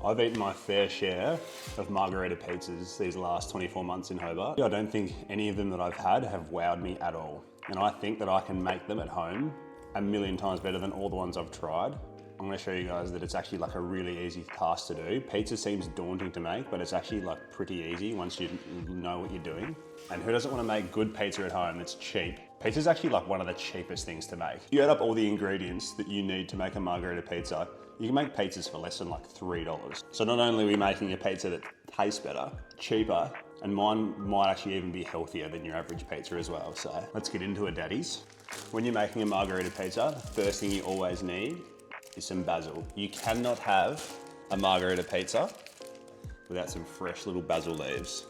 I've eaten my fair share of margarita pizzas these last 24 months in Hobart. I don't think any of them that I've had have wowed me at all. And I think that I can make them at home a million times better than all the ones I've tried. I'm gonna show you guys that it's actually like a really easy task to do. Pizza seems daunting to make, but it's actually like pretty easy once you know what you're doing. And who doesn't wanna make good pizza at home? It's cheap. Pizza is actually like one of the cheapest things to make. You add up all the ingredients that you need to make a margarita pizza, you can make pizzas for less than like $3. So not only are we making a pizza that tastes better, cheaper, and mine might actually even be healthier than your average pizza as well. So let's get into it, daddies. When you're making a margarita pizza, the first thing you always need is some basil. You cannot have a margarita pizza without some fresh little basil leaves.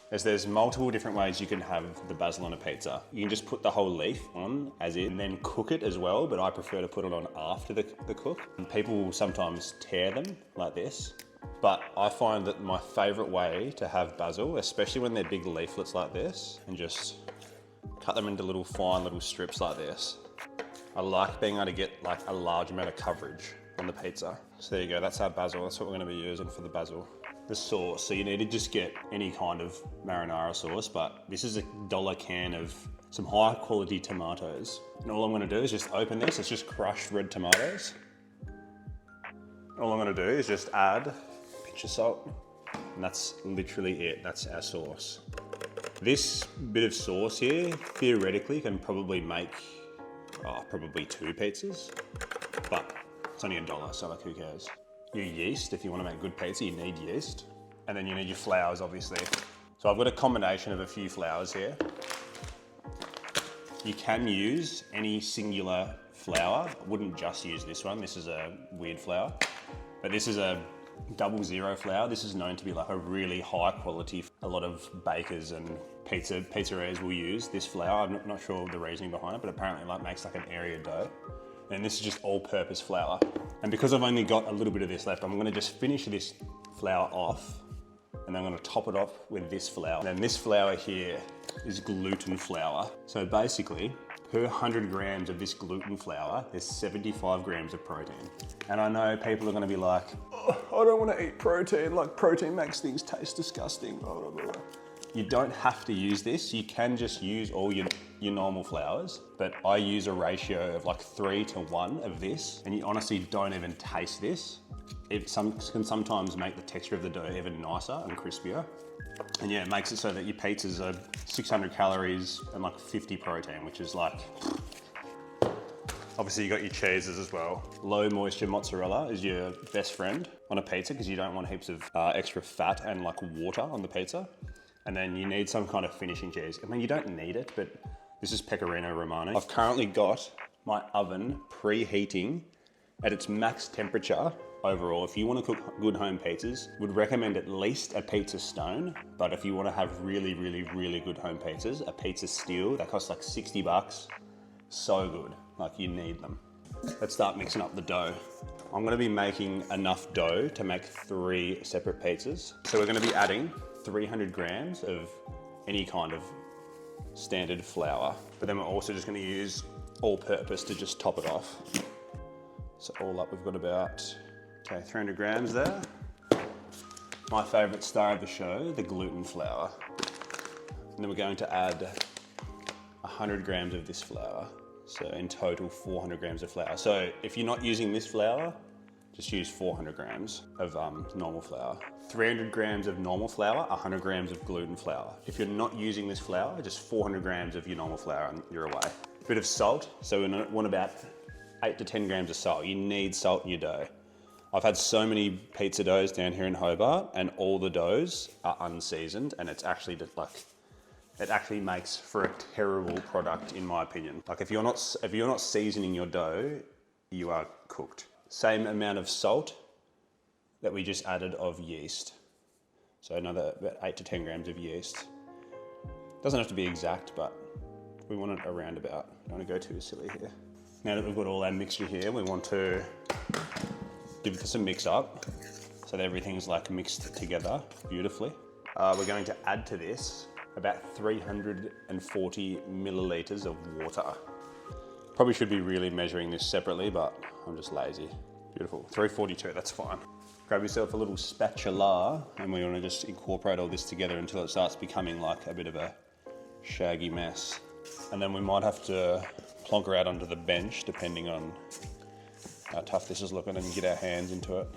As there's multiple different ways you can have the basil on a pizza. You can just put the whole leaf on as in, and then cook it as well, but I prefer to put it on after the cook. And people will sometimes tear them like this, but I find that my favorite way to have basil, especially when they're big leaflets like this, and just cut them into little fine little strips like this. I like being able to get like a large amount of coverage on the pizza. So there you go, that's our basil. That's what we're gonna be using for the basil. The sauce, so you need to just get any kind of marinara sauce, but this is $1 can of some high quality tomatoes. And all I'm gonna do is just open this, it's just crushed red tomatoes. All I'm gonna do is just add a pinch of salt, and that's literally it, that's our sauce. This bit of sauce here, theoretically, can probably make probably 2 pizzas, but it's only $1, so like who cares? Your yeast, if you want to make good pizza, you need yeast. And then you need your flours, obviously. So I've got a combination of a few flours here. You can use any singular flour. I wouldn't just use this one. This is a weird flour, but this is a 00 flour. This is known to be like a really high quality. A lot of bakers and pizzerias will use this flour. I'm not sure the reasoning behind it, but apparently it like makes like an area dough. And this is just all-purpose flour. And because I've only got a little bit of this left, I'm gonna just finish this flour off, and then I'm gonna top it off with this flour. And then this flour here is gluten flour. So basically, per 100 grams of this gluten flour, there's 75 grams of protein. And I know people are gonna be like, oh, I don't wanna eat protein, like protein makes things taste disgusting, blah, blah, blah. You don't have to use this. You can just use all your normal flours, but I use a ratio of like 3 to 1 of this, and you honestly don't even taste this. It can sometimes make the texture of the dough even nicer and crispier. And yeah, it makes it so that your pizzas are 600 calories and like 50 protein, which is like, obviously you got your cheeses as well. Low moisture mozzarella is your best friend on a pizza because you don't want heaps of extra fat and like water on the pizza. And then you need some kind of finishing cheese. I mean, you don't need it, but this is Pecorino Romano. I've currently got my oven preheating at its max temperature. Overall, if you want to cook good home pizzas, would recommend at least a pizza stone. But if you want to have really, really, really good home pizzas, a pizza steel, that costs like 60 bucks. So good, like you need them. Let's start mixing up the dough. I'm gonna be making enough dough to make 3 separate pizzas. So we're gonna be adding 300 grams of any kind of standard flour. But then we're also just gonna use all-purpose to just top it off. So all up, we've got about, okay, 300 grams there. My favorite star of the show, the gluten flour. And then we're going to add 100 grams of this flour. So in total, 400 grams of flour. So if you're not using this flour, just use 400 grams of normal flour. 300 grams of normal flour, 100 grams of gluten flour. If you're not using this flour, just 400 grams of your normal flour and you're away. A bit of salt, so we want about 8 to 10 grams of salt. You need salt in your dough. I've had so many pizza doughs down here in Hobart and all the doughs are unseasoned, and it's actually just like, it actually makes for a terrible product in my opinion. Like if you're not seasoning your dough, you are cooked. Same amount of salt that we just added of yeast. So another about 8 to 10 grams of yeast. Doesn't have to be exact, but we want it around about. Don't want to go too silly here. Now that we've got all our mixture here, we want to give this a mix up so that everything's like mixed together beautifully. We're going to add to this about 340 milliliters of water. Probably should be really measuring this separately, but I'm just lazy. Beautiful, 342, that's fine. grab yourself a little spatula, and we want to just incorporate all this together until it starts becoming like a bit of a shaggy mess. And then we might have to plonk her out onto the bench depending on how tough this is looking, and get our hands into it.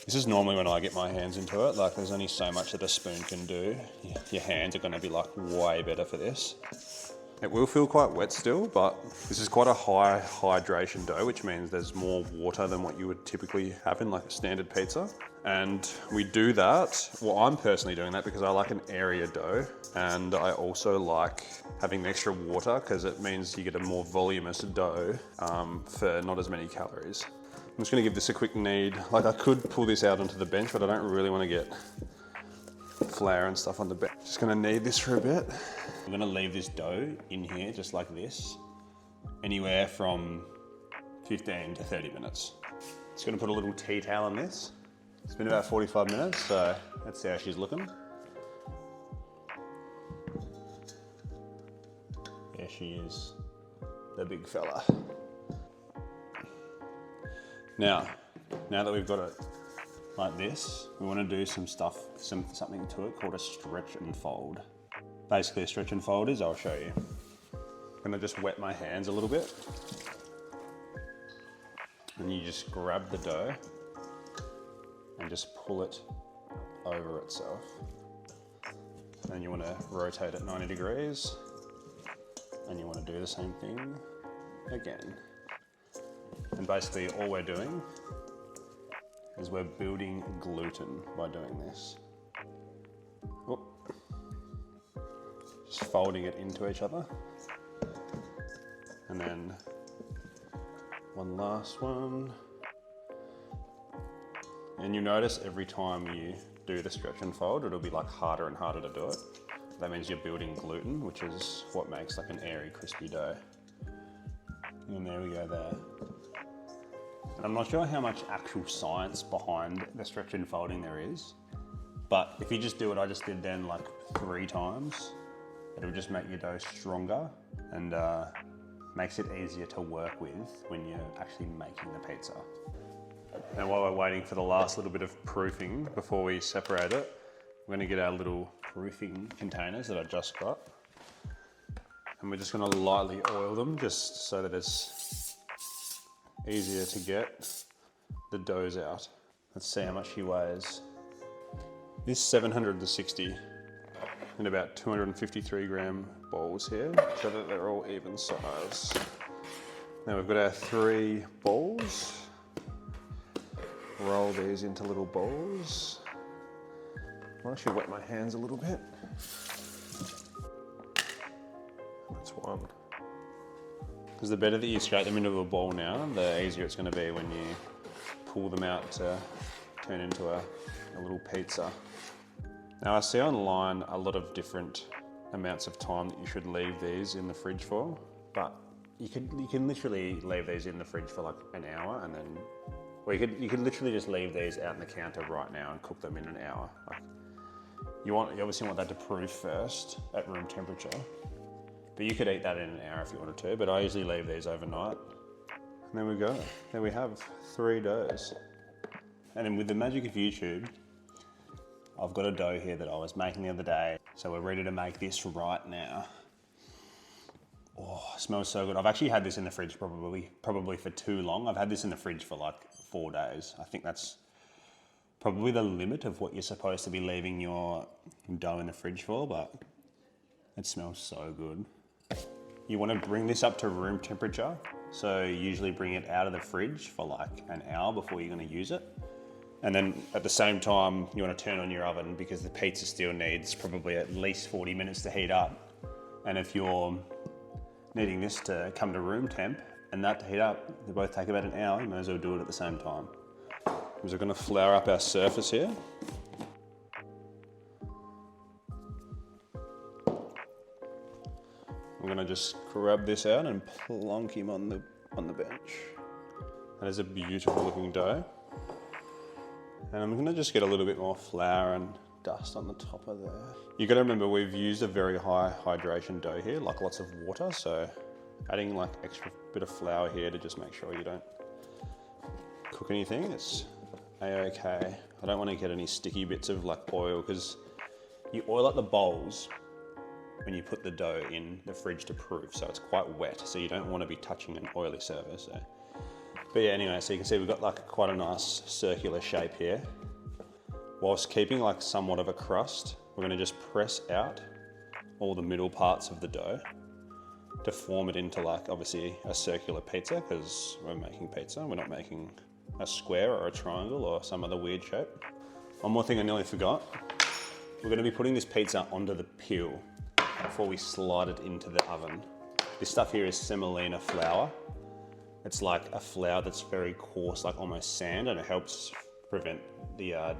This is normally when I get my hands into it, like there's only so much that a spoon can do. Your hands are gonna be like way better for this. It will feel quite wet still, but this is quite a high hydration dough, which means there's more water than what you would typically have in like a standard pizza. And we do that, well, I'm personally doing that because I like an airier dough, and I also like having the extra water because it means you get a more voluminous dough for not as many calories. I'm just gonna give this a quick knead. Like I could pull this out onto the bench, but I don't really wanna get flour and stuff on the bench. Just gonna knead this for a bit. I'm gonna leave this dough in here just like this, anywhere from 15 to 30 minutes. Just gonna put a little tea towel on this. It's been about 45 minutes, so let's see how she's looking. There she is, the big fella. Now that we've got it like this, we want to do something to it called a stretch and fold. Basically, a stretch and fold is, I'll show you. I'm gonna just wet my hands a little bit, and you just grab the dough and just pull it over itself. Then you want to rotate it 90 degrees, and you want to do the same thing again. And basically all we're doing is we're building gluten by doing this. Oop. Just folding it into each other. And then one last one. And you notice every time you do the stretch and fold, it'll be like harder and harder to do it. That means you're building gluten, which is what makes like an airy, crispy dough. And there we go there. I'm not sure how much actual science behind the stretch and folding there is, but if you just do what I just did then like 3 times, it'll just make your dough stronger and makes it easier to work with when you're actually making the pizza. Now while we're waiting for the last little bit of proofing before we separate it, we're gonna get our little proofing containers that I just got. And we're just gonna lightly oil them just so that it's easier to get the doughs out. Let's see how much he weighs. This 760 and about 253 gram balls here, so that they're all even size. Now we've got our 3 balls. Roll these into little balls. I'll actually wet my hands a little bit. That's one. Because the better that you straight them into a ball now, the easier it's going to be when you pull them out to turn into a little pizza. Now I see online a lot of different amounts of time that you should leave these in the fridge for, but you can literally leave these in the fridge for like an hour, and then, or you could literally just leave these out on the counter right now and cook them in an hour. Like, you obviously want that to proof first at room temperature. But you could eat that in an hour if you wanted to, but I usually leave these overnight. And there we go. There we have 3 doughs. And then with the magic of YouTube, I've got a dough here that I was making the other day. So we're ready to make this right now. Oh, it smells so good. I've actually had this in the fridge probably for too long. I've had this in the fridge for like 4 days. I think that's probably the limit of what you're supposed to be leaving your dough in the fridge for, but it smells so good. You want to bring this up to room temperature. So usually bring it out of the fridge for like an hour before you're going to use it. And then at the same time, you want to turn on your oven because the pizza still needs probably at least 40 minutes to heat up. And if you're needing this to come to room temp and that to heat up, they both take about an hour, you may as well do it at the same time. So we're going to flour up our surface here. I'm going to just grab this out and plonk him on the bench. That is a beautiful looking dough. And I'm going to just get a little bit more flour and dust on the top of there. You got to remember we've used a very high hydration dough here, like lots of water, so adding like extra bit of flour here to just make sure you don't cook anything, it's a-okay. I don't want to get any sticky bits of like oil, because you oil up the bowls when you put the dough in the fridge to proof, so it's quite wet, so you don't want to be touching an oily surface. So. But yeah, anyway, so you can see we've got like quite a nice circular shape here. Whilst keeping like somewhat of a crust, we're going to just press out all the middle parts of the dough to form it into like obviously a circular pizza, because we're making pizza, we're not making a square or a triangle or some other weird shape. One more thing I nearly forgot. We're going to be putting this pizza onto the peel before we slide it into the oven. This stuff here is semolina flour. It's like a flour that's very coarse, like almost sand, and it helps prevent the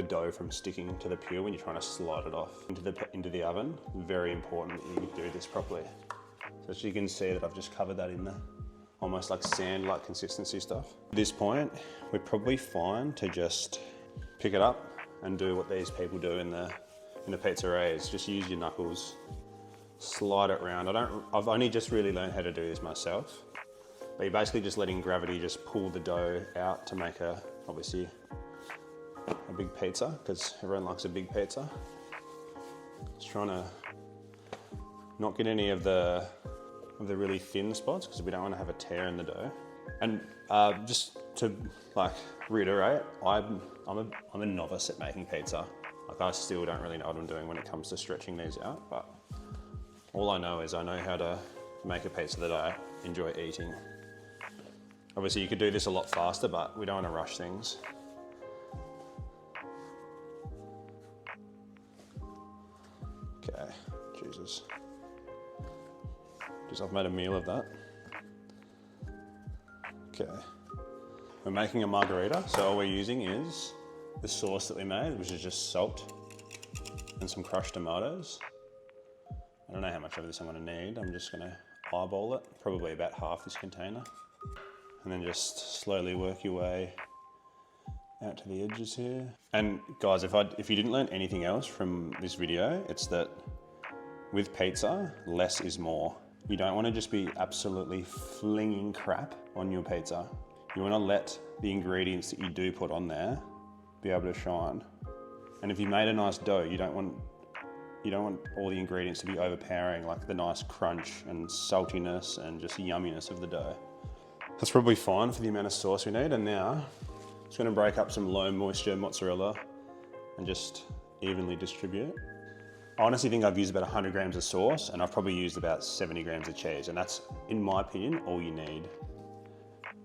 dough from sticking to the peel when you're trying to slide it off into the oven. Very important that you do this properly. So as you can see that I've just covered that in there. Almost like sand-like consistency stuff. At this point, we're probably fine to just pick it up and do what these people do in the pizzerias. Just use your knuckles, slide it around. I've only just really learned how to do this myself. But you're basically just letting gravity just pull the dough out to make obviously a big pizza, because everyone likes a big pizza. Just trying to not get any of the really thin spots, because we don't want to have a tear in the dough. And just to like reiterate, I'm a novice at making pizza. Like I still don't really know what I'm doing when it comes to stretching these out, but all I know is I know how to make a pizza that I enjoy eating. Obviously you could do this a lot faster, but we don't want to rush things. Okay, Jesus. Just I've made a meal of that. Okay. We're making a margarita, so all we're using is the sauce that we made, which is just salt and some crushed tomatoes. I don't know how much of this I'm gonna need. I'm just gonna eyeball it, probably about half this container. And then just slowly work your way out to the edges here. And guys, if you didn't learn anything else from this video, it's that with pizza, less is more. You don't want to just be absolutely flinging crap on your pizza. You want to let the ingredients that you do put on there be able to shine. And if you made a nice dough, you don't want all the ingredients to be overpowering, like the nice crunch and saltiness and just yumminess of the dough. That's probably fine for the amount of sauce we need. And now I'm just going to break up some low moisture mozzarella and just evenly distribute. I honestly think I've used about 100 grams of sauce, and I've probably used about 70 grams of cheese, and that's, in my opinion, all you need.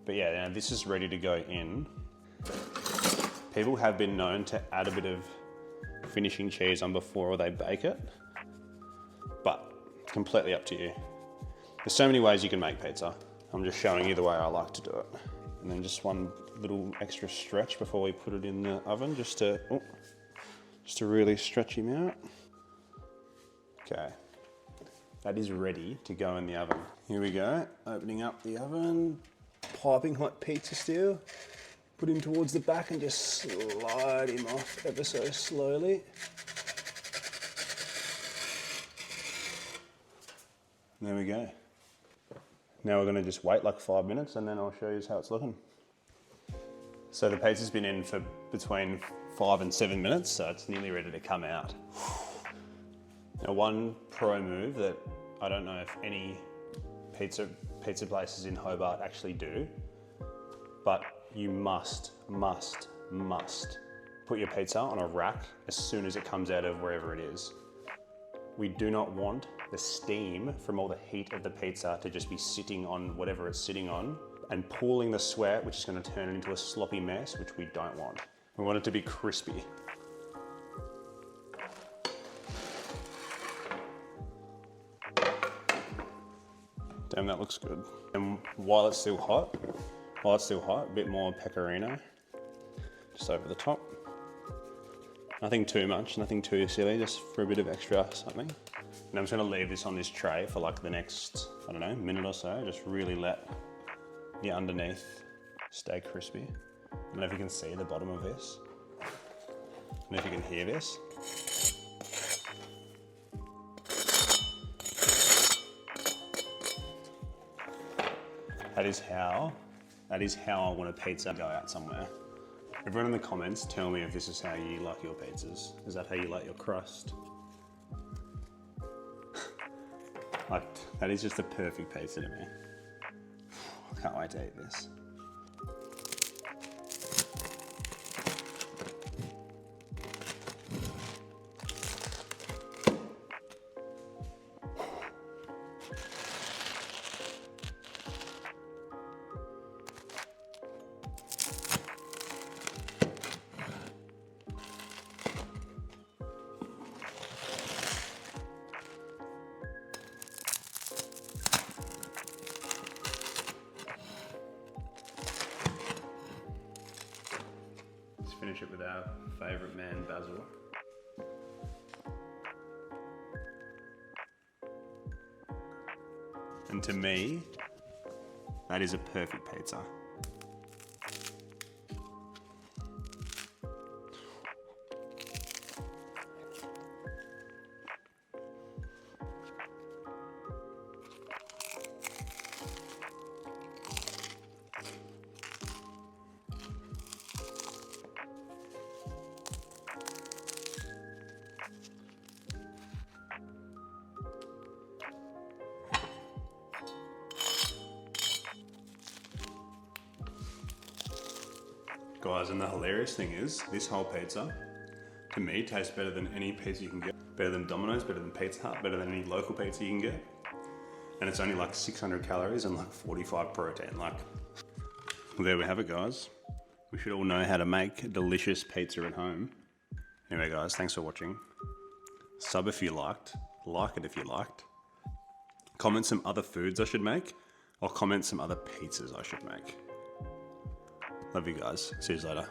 But yeah, now this is ready to go in. People have been known to add a bit of finishing cheese on before they bake it, but it's completely up to you. There's so many ways you can make pizza. I'm just showing you the way I like to do it. And then just one little extra stretch before we put it in the oven, just to really stretch him out. Okay, that is ready to go in the oven. Here we go, opening up the oven, piping hot pizza steel, put him towards the back and just slide him off ever so slowly. There we go. Now we're gonna just wait like 5 minutes and then I'll show you how it's looking. So the pizza's been in for between 5 and 7 minutes, so it's nearly ready to come out. Now, one pro move that I don't know if any pizza places in Hobart actually do, but you must put your pizza on a rack as soon as it comes out of wherever it is. We do not want the steam from all the heat of the pizza to just be sitting on whatever it's sitting on and pooling the sweat, which is going to turn it into a sloppy mess, which we don't want. We want it to be crispy. Damn, that looks good. And while it's still hot, a bit more pecorino, just over the top. Nothing too much, nothing too silly, just for a bit of extra something. And I'm just gonna leave this on this tray for like the next, I don't know, minute or so. Just really let the underneath stay crispy. I don't know if you can see the bottom of this. I don't know if you can hear this. That is how That is how I want a pizza to go out somewhere. Everyone in the comments, tell me if this is how you like your pizzas. Is that how you like your crust? Like, that is just a perfect pizza to me. I can't wait to eat this. Let's finish it with our favourite man, Basil. And to me, that is a perfect pizza. Guys, and the hilarious thing is, this whole pizza, to me, tastes better than any pizza you can get. Better than Domino's, better than Pizza Hut, better than any local pizza you can get. And it's only like 600 calories and like 45 protein. Like, well, there we have it, guys. We should all know how to make a delicious pizza at home. Anyway, guys, thanks for watching. Sub if you liked, like it if you liked. Comment some other foods I should make, or comment some other pizzas I should make. Love you guys. See you later.